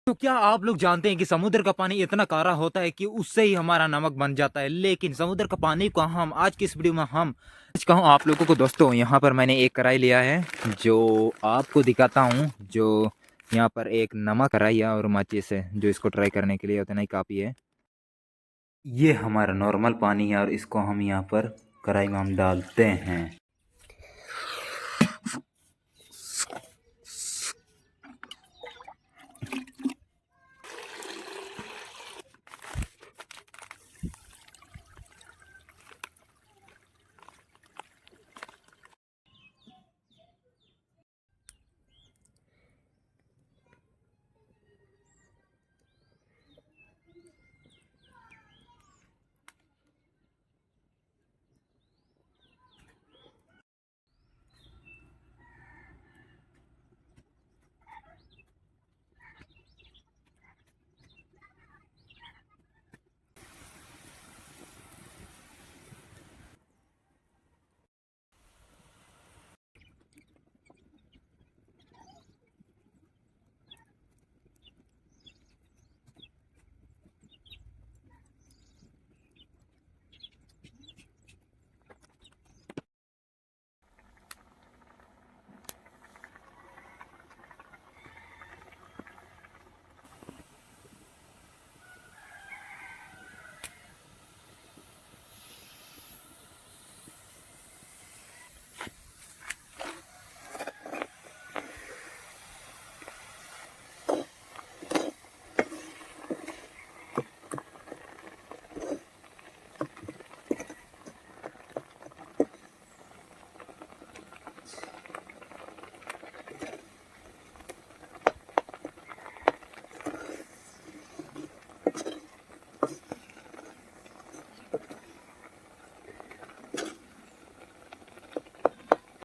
तो क्या आप लोग जानते हैं कि समुद्र का पानी इतना खारा होता है कि उससे ही हमारा नमक बन जाता है। लेकिन समुद्र का पानी को हम आज की इस वीडियो में हम कहूँ आप लोगों को। दोस्तों यहाँ पर मैंने एक कढ़ाई लिया है जो आपको दिखाता हूँ। जो यहाँ पर एक नमक कढ़ाई है और माचिस है जो इसको ट्राई करने के लिए उतना ही काफ़ी है। ये हमारा नॉर्मल पानी है और इसको हम यहाँ पर कढ़ाई में हम डालते हैं।